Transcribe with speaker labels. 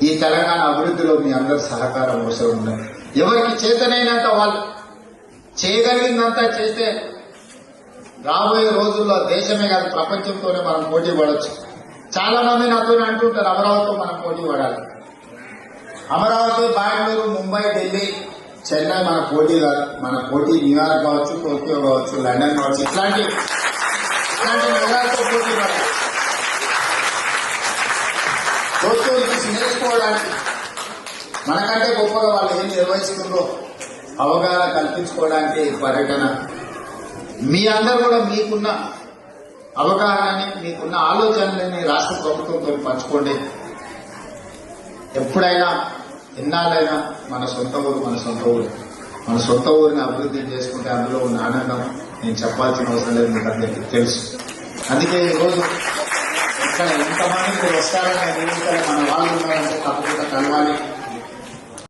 Speaker 1: ఈ తెలంగాణ అభివృద్ధిలో మీ అందరి సహకారం అవసరం ఉన్నది. ఎవరికి చేతనైనంత వాళ్ళు చేయగలిగిందంతా చేస్తే రాబోయే రోజుల్లో దేశమే కాదు ప్రపంచంతోనే మనం పోటీ పడవచ్చు. చాలా మంది నాతో అంటుంటారు అమరావతితో మనం పోటీ పడాలి. అమరావతి, బెంగళూరు, ముంబై, ఢిల్లీ, చెన్నై మన పోటీ కాదు. మన పోటీ న్యూయార్క్ కావచ్చు, టోక్యో కావచ్చు, లండన్ కావచ్చు, ఇట్లాంటి నగరాలతో పోటీ పడాలి. టోక్యో చూసి నేర్చుకోవడానికి మనకంటే గొప్పగా వాళ్ళు ఏం నిర్వహిస్తుందో అవగాహన కల్పించుకోవడానికి పర్యటన. మీ అందరూ కూడా మీకున్న అవగాహనని, మీకున్న ఆలోచనలని రాష్ట్ర ప్రభుత్వంతో పంచుకోండి. ఎప్పుడైనా ఎన్నాళ్ళైనా మన సొంత ఊరిని అభివృద్ధి చేసుకుంటే అందులో ఉన్న ఆనందం నేను చెప్పాల్సిన అవసరం లేదు, మీకు అందరికీ తెలుసు. అందుకే ఈరోజు ఇక్కడ ఎంతమంది మీరు వస్తారని మన వాళ్ళు ఉన్నారంటే తప్పకుండా కలవాలి.